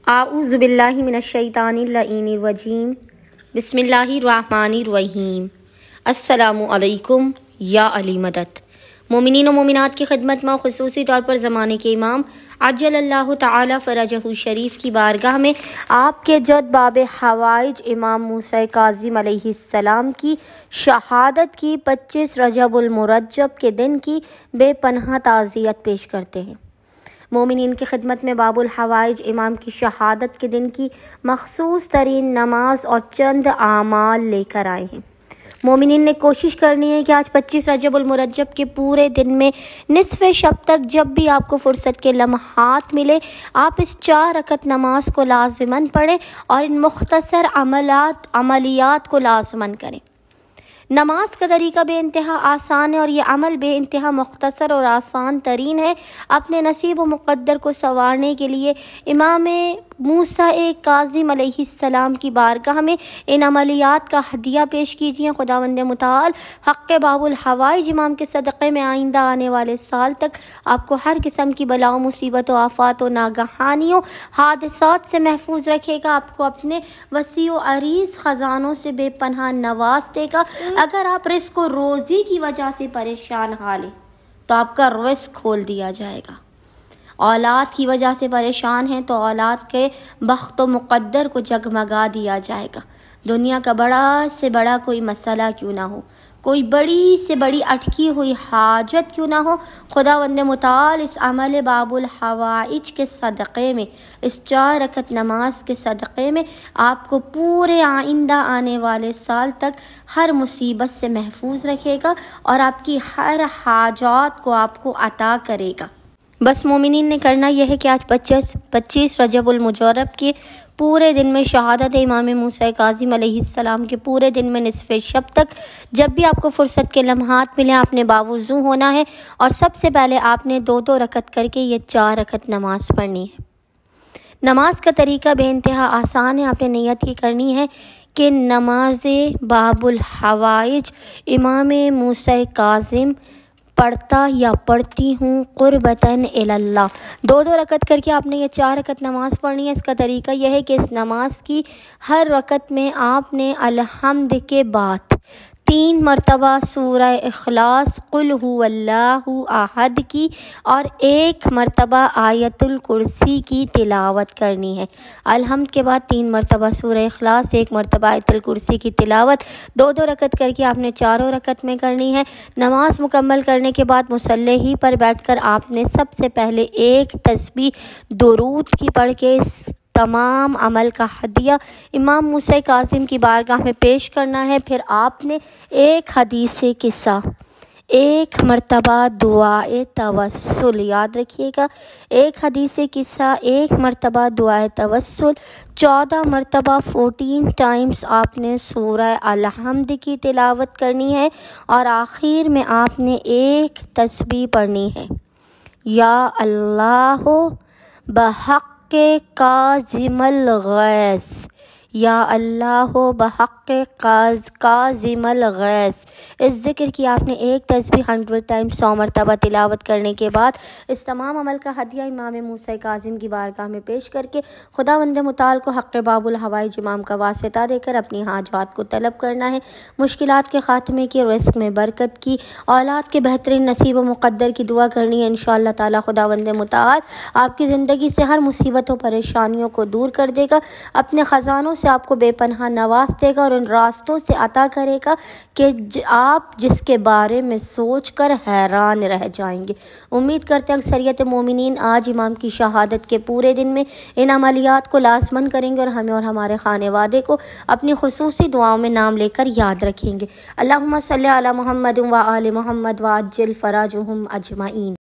اعوذ باللہ من الشیطان اللعین الرجیم بسم اللہ الرحمن الرحیم۔ السلام علیکم یا علی مدد۔ مومنین و مومنات کی خدمت میں خصوصی طور پر زمانے کے امام عجل اللہ تعالی فرجہ شریف کی بارگاہ میں آپ کے جد باب حوائج امام موسیٰ کاظم علیہ السلام کی شہادت کی 25 رجب المرجب کے دن کی بے پناہ تعزیت پیش کرتے ہیں۔ مومنین کی خدمت میں باب الحوائج امام کی شہادت کے دن کی مخصوص ترین نماز اور چند اعمال لے کر آئے ہیں۔ مومنین نے کوشش کرنی ہے کہ آج 25 رجب المرجب کے پورے دن میں نصف شب تک جب بھی آپ کو فرصت کے لمحات ملے آپ اس 4 رکعت نماز کو لازماً پڑھیں اور ان مختصر عملیات کو لازماً کریں۔ نماز کا طریقہ بے انتہا آسان ہے اور یہ عمل بے انتہا مختصر اور آسان ترین ہے۔ اپنے نصیب و مقدر کو سنوارنے کے لیے امام موسیٰ کاظم علیہ السلام کی بارگاہ میں ان عملیات کا ہدیہ پیش کیجیے۔ خداوند متعال حق باب الحوائج امام کے صدقے میں آئندہ آنے والے سال تک آپ کو ہر قسم کی بلا و مصیبت و آفات و ناگہانیوں حادثات سے محفوظ رکھے گا، آپ کو اپنے وسیع و عریض خزانوں سے بے پناہ نواز دے گا۔ اگر آپ رزق و روزی کی وجہ سے پریشان حال ہیں تو آپ کا رزق کھول دیا جائے گا۔ اولاد کی وجہ سے پریشان ہیں تو اولاد کے بخت و مقدر کو جگمگا دیا جائے گا۔ دنیا کا بڑا سے بڑا کوئی مسئلہ کیوں نہ ہو، کوئی بڑی سے بڑی اٹکی ہوئی حاجت کیوں نہ ہو، خداوند متعال اس عمل باب الحوائج کے صدقے میں، اس 4 رکعت نماز کے صدقے میں آپ کو پورے آئندہ آنے والے سال تک ہر مصیبت سے محفوظ رکھے گا اور آپ کی ہر حاجات کو آپ کو عطا کرے گا۔ بس مومنین نے کرنا یہ ہے کہ آج 25 رجب المرجب کے پورے دن میں شہادت امام موسیٰ کاظم علیہ السلام کے پورے دن میں نصف شب تک جب بھی آپ کو فرصت کے لمحات ملیں آپ نے باوضو ہونا ہے اور سب سے پہلے آپ نے 2 رکعت کر کے یہ 4 رکعت نماز پڑھنی ہے۔ نماز کا طریقہ بے انتہا آسان ہے۔ آپ نے نیت یہ کرنی ہے کہ نماز باب الحوائج امام موسیٰ کاظم پڑھتا یا پڑھتی ہوں قربتاً اللہ۔ 2 رکعت کر کے آپ نے یہ 4 رکعت نماز پڑھنی ہے۔ اس کا طریقہ یہ ہے کہ اس نماز کی ہر رکعت میں آپ نے الحمد کے بعد 3 مرتبہ سورہ اخلاص قل هو اللہ احد کی اور 1 مرتبہ آیت الکرسی کی تلاوت کرنی ہے۔ الحمد کے بعد 3 مرتبہ سورہ اخلاص، 1 مرتبہ آیت الکرسی کی تلاوت 2 رکعت کر کے آپ نے 4 رکعت میں کرنی ہے۔ نماز مکمل کرنے کے بعد مصلی ہی پر بیٹھ کر آپ نے سب سے پہلے 1 تسبیح درود کی پڑھ کے اس تمام عمل کا ہدیہ امام موسیٰ کاظم کی بارگاہ میں پیش کرنا ہے۔ پھر آپ نے 1 حدیث قصہ، 1 مرتبہ دعائے توسل، یاد رکھیے گا 1 حدیث قصہ، 1 مرتبہ دعائے توسل، 14 مرتبہ 14 ٹائمز آپ نے سورہ الحمد کی تلاوت کرنی ہے اور آخر میں آپ نے 1 تسبیح پڑھنی ہے، یا اللہ بحق کاظم الغیث، یا اللہ بحق کاظم الغیث۔ اس ذکر کی آپ نے 1 تسبیح 100 ٹائم 100 مرتبہ تلاوت کرنے کے بعد اس تمام عمل کا ہدیہ امام موسیٰ کاظم کی بارگاہ میں پیش کر کے خداوند متعال کو حق باب الحوائج امام کا واسطہ دے کر اپنی حاجات کو طلب کرنا ہے، مشکلات کے خاتمے کی، رزق میں برکت کی، اولاد کے بہترین نصیب و مقدر کی دعا کرنی ہے۔ انشاءاللہ تعالی خداوند متعال آپ کی زندگی سے ہر مصیبت و پریشانیوں کو دور کر دے گا، اپنے خزانوں سے آپ کو بے پناہ نواز دے گا اور ان راستوں سے عطا کرے گا کہ آپ جس کے بارے میں سوچ کر حیران رہ جائیں گے۔ امید کرتے ہیں اکثریت مومنین آج امام کی شہادت کے پورے دن میں ان عملیات کو لازماً کریں گے اور ہمیں اور ہمارے خانوادے کو اپنی خصوصی دعاؤں میں نام لے کر یاد رکھیں گے۔ اللہم صلی علی محمد و آل محمد وعجل فرجہم اجمعین۔